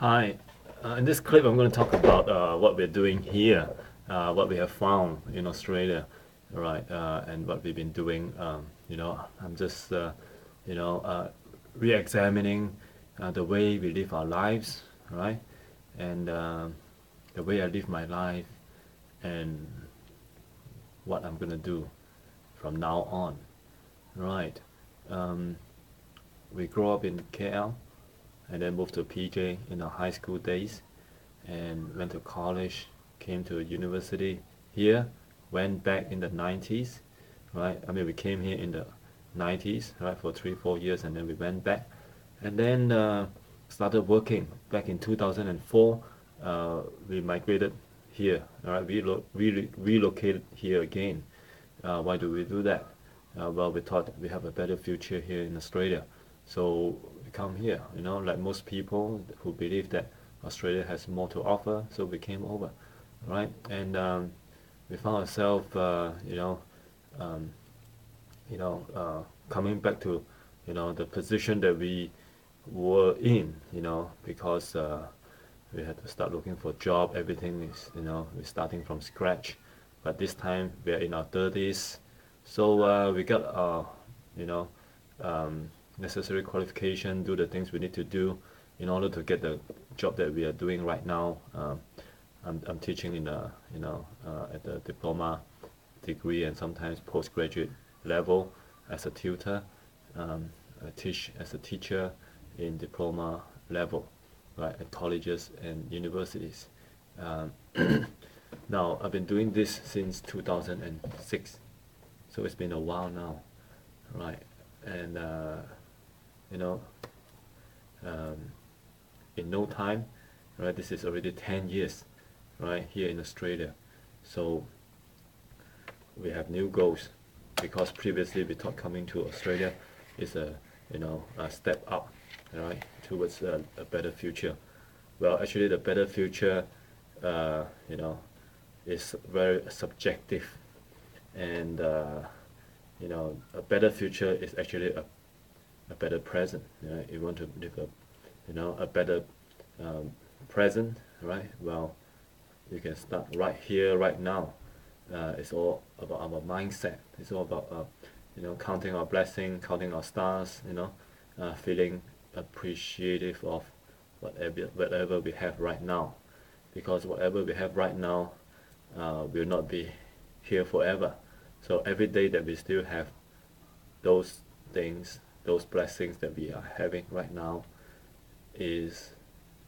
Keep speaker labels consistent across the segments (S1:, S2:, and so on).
S1: Hi, in this clip I'm going to talk about what we're doing here, what we have found in Australia, right, and what we've been doing. I'm just, re-examining the way we live our lives, right, and the way I live my life, and what I'm going to do from now on, right. Um, we grew up in KL and then moved to PJ in our high school days and went to college, came to university here, went back in the 90s, right? I mean, we came here in the 90s, right, for 3, 4 years, and then we went back, and then started working back in 2004. We migrated here, all right? We relocated here again. Why do we do that? Well, we thought we have a better future here in Australia, so we come here. Like most people who believe that Australia has more to offer, so we came over, right? And we found ourselves, um, coming back to, the position that we were in, because we had to start looking for job. Everything is, we're starting from scratch. But this time we're in our 30s, so we got our, you know, necessary qualification, do the things we need to do in order to get the job that we are doing right now. I'm teaching in a, at the diploma degree and sometimes postgraduate level as a tutor. I teach as a teacher in diploma level, right, at colleges and universities. Um, Now, I've been doing this since 2006, so it's been a while now, right? And you know, um, in no time, right? This is already 10 years, right, here in Australia. So we have new goals because previously we thought coming to Australia is a step up, right, towards a better future. Well, actually, the better future, uh, you know, is very subjective, and a better future is actually a better present. You want to live a better um, present, right? Well, you can start right here, right now. It's all about our mindset. It's all about counting our blessing, counting our stars. Feeling appreciative of whatever we have right now, because whatever we have right now will not be here forever. So every day that we still have those things, those blessings that we are having right now, is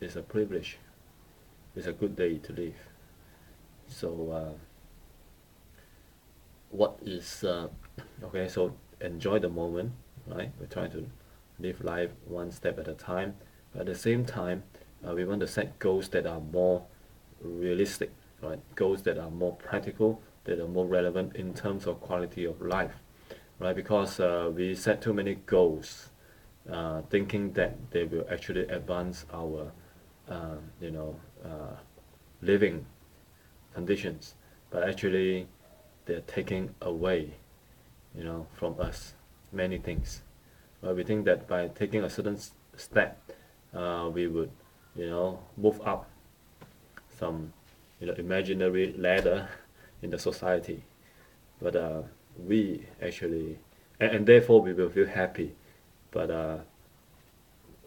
S1: is a privilege. It's a good day to live. So what is okay? So enjoy the moment, right? We're trying to live life one step at a time. But at the same time, we want to set goals that are more realistic, right? Goals that are more practical, that are more relevant in terms of quality of life, right? Because we set too many goals, thinking that they will actually advance our, living conditions, but actually they're taking away, from us many things. We think that by taking a certain step, we would, move up some, imaginary ladder in the society. But we actually, and therefore we will feel happy. But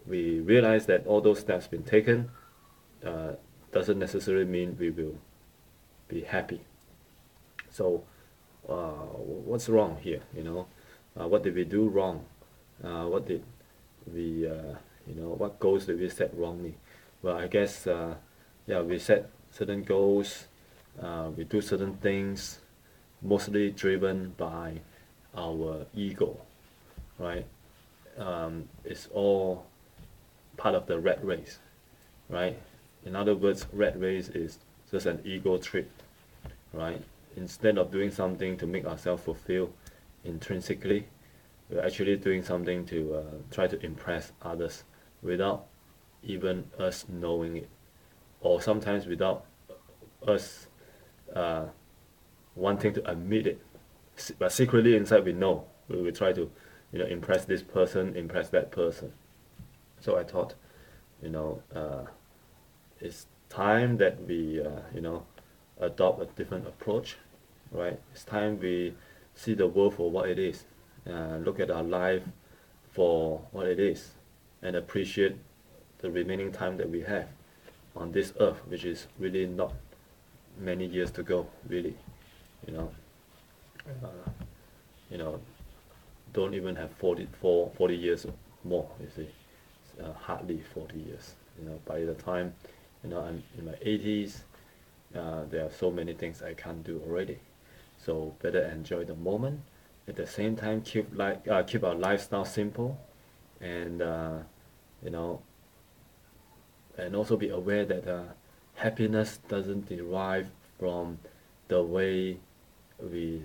S1: we realize that all those steps been taken uh, doesn't necessarily mean we will be happy. So what's wrong here? What did we do wrong? What did we, what goals did we set wrongly? Well, I guess, yeah, we set certain goals, we do certain things, mostly driven by our ego, right? It's all part of the rat race, right? In other words, rat race is just an ego trip, right? Instead of doing something to make ourselves fulfill intrinsically, we're actually doing something to try to impress others without even us knowing it, or sometimes without us uh, wanting to admit it. But secretly inside we know. We try to, impress this person, impress that person. So I thought, you know, uh, it's time that we, adopt a different approach, right? It's time we see the world for what it is, look at our life for what it is, and appreciate the remaining time that we have on this earth, which is really not many years to go, really. You know, uh, you know, don't even have 40 years more, you see. Hardly 40 years. By the time, I'm in my 80s, there are so many things I can't do already. So better enjoy the moment. At the same time, keep our lifestyle simple, and you know, and also be aware that happiness doesn't derive from the way we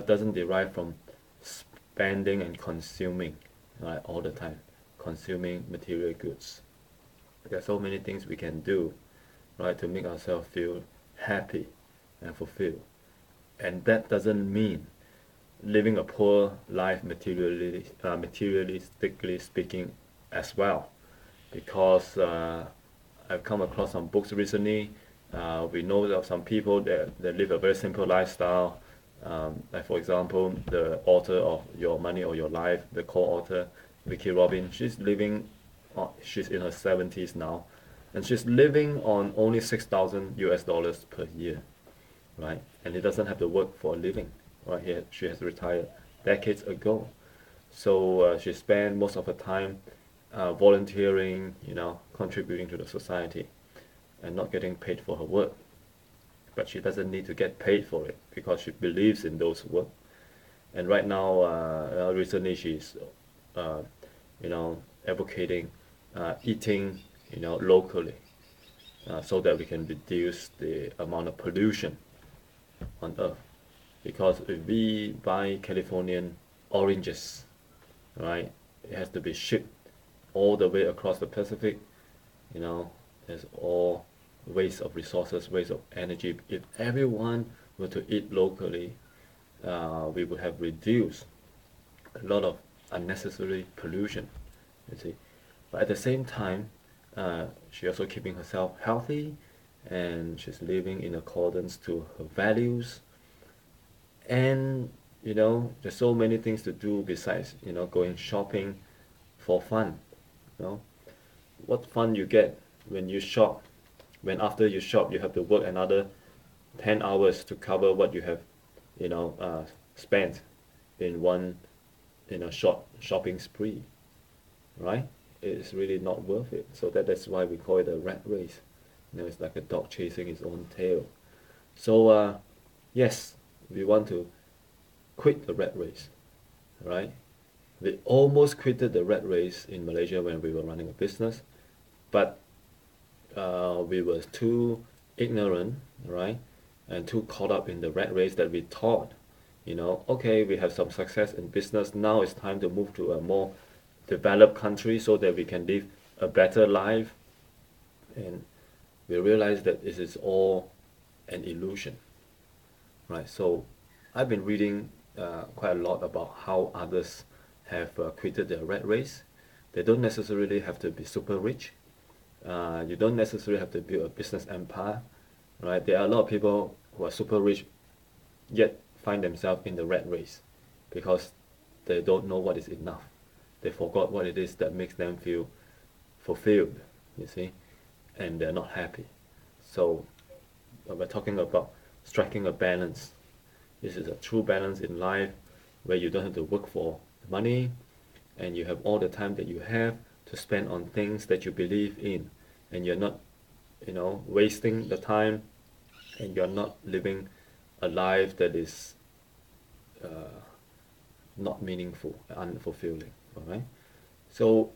S1: doesn't derive from spending and consuming, right, all the time, consuming material goods. There are so many things we can do, right, to make ourselves feel happy and fulfilled. And that doesn't mean living a poor life materialistically speaking as well, because I've come across some books recently. We know of some people that live a very simple lifestyle. Like for example, the author of Your Money or Your Life, the co-author, Vicky Robin, she's in her 70s now, and she's living on only 6,000 US dollars per year, right? And he doesn't have to work for a living, right? She has retired decades ago. So she spent most of her time volunteering, contributing to the society, and not getting paid for her work. But she doesn't need to get paid for it because she believes in those work. And right now, recently she's, uh, advocating eating, locally, so that we can reduce the amount of pollution on Earth. Because if we buy Californian oranges, right, it has to be shipped all the way across the Pacific. There's all waste of resources, waste of energy. If everyone were to eat locally, we would have reduced a lot of unnecessary pollution, you see. But at the same time, she's also keeping herself healthy, and she's living in accordance to her values. And there's so many things to do besides going shopping for fun. you know what fun you get when you shop, when after you shop you have to work another 10 hours to cover what you have spent in one short shopping spree, right? It's really not worth it. So that's why we call it a rat race. It's like a dog chasing its own tail. So yes, we want to quit the rat race, right? We almost quitted the rat race in Malaysia when we were running a business, but we were too ignorant, right? And too caught up in the rat race that we thought, okay, we have some success in business. Now it's time to move to a more developed country so that we can live a better life. And we realized that this is all an illusion, right? So I've been reading quite a lot about how others have quitted their rat race. They don't necessarily have to be super rich. You don't necessarily have to build a business empire, right? There are a lot of people who are super rich yet find themselves in the rat race because they don't know what is enough. They forgot what it is that makes them feel fulfilled, you see, and they're not happy. So we're talking about striking a balance. This is a true balance in life where you don't have to work for money, and you have all the time that you have to spend on things that you believe in, and you're not wasting the time, and you're not living a life that is not meaningful, unfulfilling. All right. So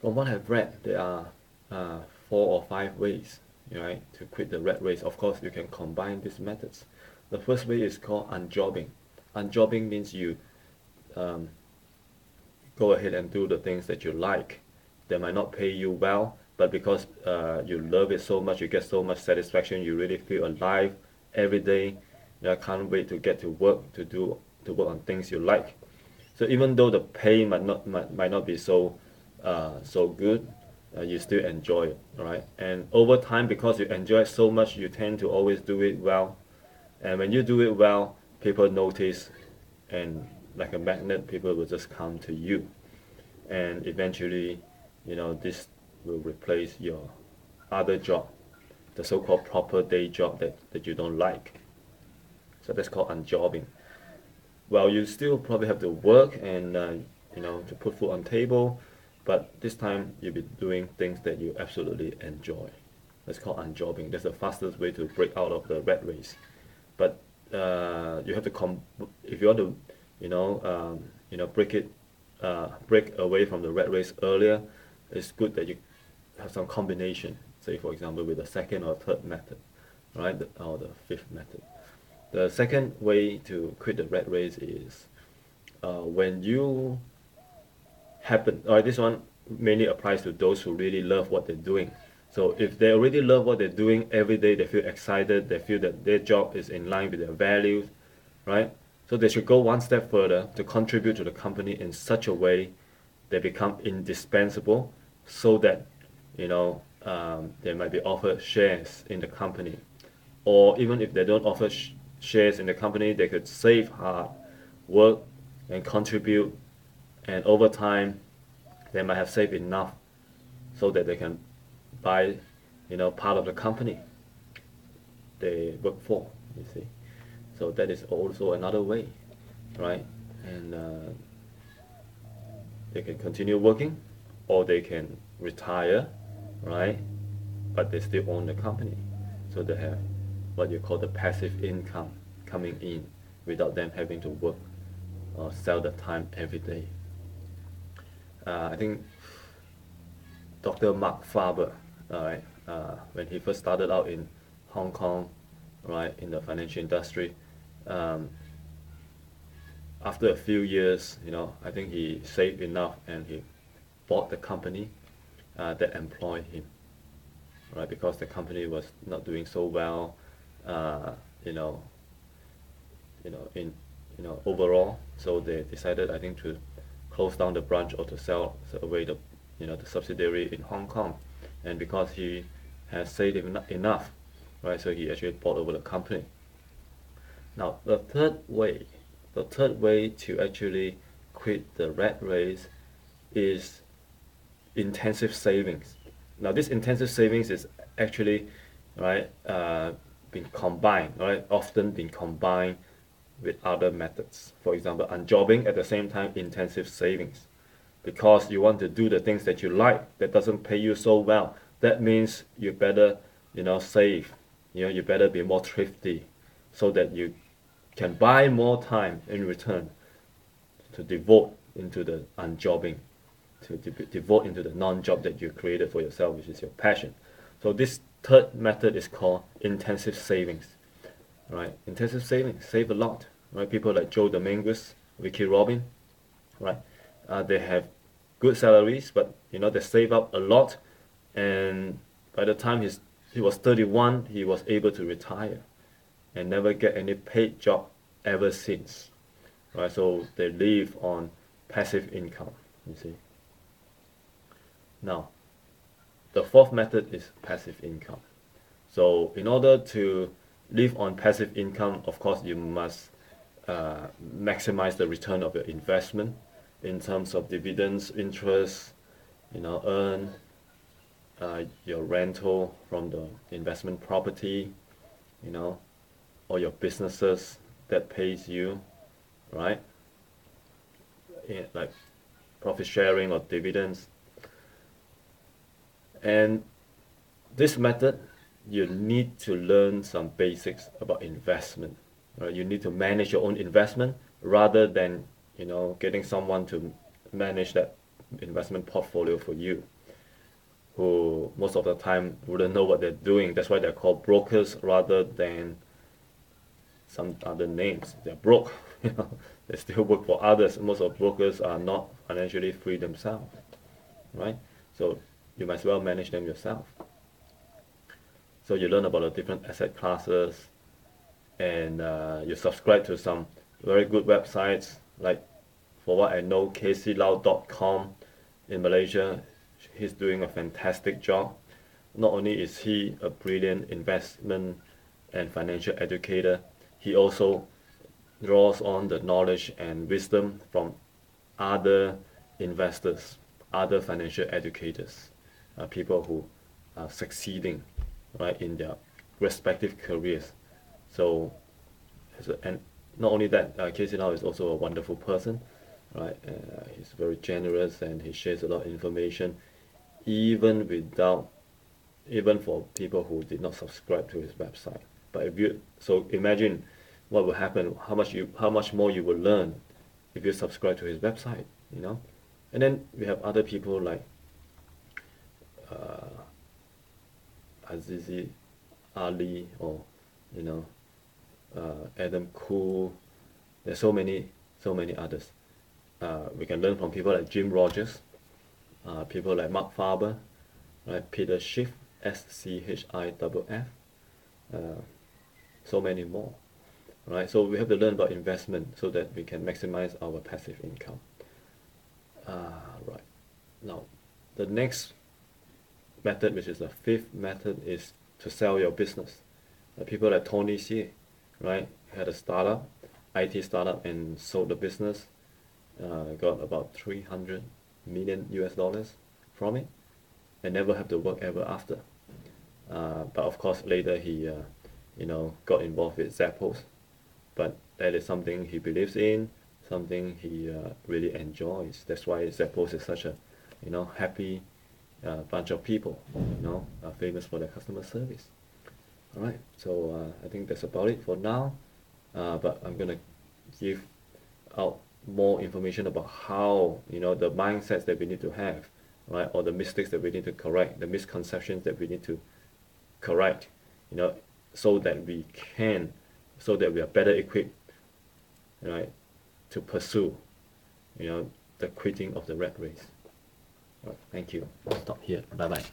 S1: from what I've read, there are 4 or 5 ways, right, to quit the rat race. Of course, you can combine these methods. The first way is called unjobbing. Unjobbing means you go ahead and do the things that you like. They might not pay you well, but because you love it so much, you get so much satisfaction, you really feel alive every day. I can't wait to get to work, to work on things you like. So even though the pay might not be so good, you still enjoy it, right? And over time, because you enjoy it so much, you tend to always do it well. And when you do it well, people notice, and like a magnet, people will just come to you. And eventually, this will replace your other job, the so-called proper day job that you don't like. So that's called unjobbing. Well, you still probably have to work and to put food on table, but this time you'll be doing things that you absolutely enjoy. That's called unjobbing. That's the fastest way to break out of the rat race. But you have to if you want to, break away from the rat race earlier. It's good that you have some combination. Say, for example, with the second or third method, right, or the fifth method. The second way to quit the rat race is when you happen. This one mainly applies to those who really love what they're doing. So if they already love what they're doing every day, they feel excited, they feel that their job is in line with their values, right? So they should go one step further to contribute to the company in such a way they become indispensable, so that they might be offered shares in the company, or even if they don't offer shares in the company, they could save hard, work, and contribute, and over time, they might have saved enough so that they can buy, part of the company they work for. You see, so that is also another way, right? And they can continue working, or they can retire, right? But they still own the company, so they have what you call the passive income coming in without them having to work or sell the time every day. I think Dr. Mark Faber, right, when he first started out in Hong Kong, right, in the financial industry, um, after a few years, I think he saved enough and he bought the company that employed him, right, because the company was not doing so well, uh, you know, in overall. So they decided, I think, to close down the branch or to sell away the subsidiary in Hong Kong. And because he has saved enough, right, so he actually bought over the company. Now the third way to actually quit the rat race is intensive savings. Now this intensive savings is actually, right, been combined, right, often been combined with other methods. For example, unjobbing, at the same time intensive savings, because you want to do the things that you like that doesn't pay you so well. That means you better, save. You better be more thrifty, so that you can buy more time in return to devote into the unjobbing, to devote into the non-job that you created for yourself, which is your passion. So this third method is called intensive savings, right? Intensive savings, save a lot, right? People like Joe Dominguez, Ricky Robin, right? They have good salaries, but they save up a lot, and by the time he was 31, he was able to retire and never get any paid job ever since, right? So they live on passive income, you see. Now, the fourth method is passive income. So in order to live on passive income, of course, you must maximize the return of your investment in terms of dividends, interest, earn your rental from the investment property, or your businesses that pays you, right? Like profit sharing or dividends. And this method, you need to learn some basics about investment, right? You need to manage your own investment rather than, getting someone to manage that investment portfolio for you, who most of the time wouldn't know what they're doing. That's why they're called brokers rather than some other names. They're broke, they still work for others. Most of brokers are not financially free themselves, right? So you might as well manage them yourself. So you learn about the different asset classes, and you subscribe to some very good websites, like, for what I know, kclau.com in Malaysia. he's doing a fantastic job. Not only is he a brilliant investment and financial educator, he also draws on the knowledge and wisdom from other investors, other financial educators, people who are succeeding, right, in their respective careers. So, and not only that, Casey Lau is also a wonderful person, right? He's very generous and he shares a lot of information, even without, even for people who did not subscribe to his website. But if you, so imagine what will happen, how much more you will learn if you subscribe to his website, you know. And then we have other people like Azizi Ali, or you know, Adam Khoo. There's so many others. We can learn from people like Jim Rogers, people like Mark Faber, right? Peter Schiff, Schiff, so many more, right? So we have to learn about investment so that we can maximize our passive income. Right. Now, the next method, which is the fifth method, is to sell your business. People like Tony Xie, right? Had a startup, IT startup, and sold the business. Got about 300 million US dollars from it, and never have to work ever after. But of course, later he, you know, got involved with Zappos. But that is something he believes in, something he really enjoys. That's why Zappos is such a, you know, happy bunch of people, you know, famous for their customer service. All right, so I think that's about it for now. But I'm gonna give out more information about how, you know, the mindsets that we need to have, right, or the mistakes that we need to correct, the misconceptions that we need to correct, you know, so that we can, so that we are better equipped, right, to pursue, you know, the quitting of the rat race. All right, thank you. I'll stop here. Bye bye.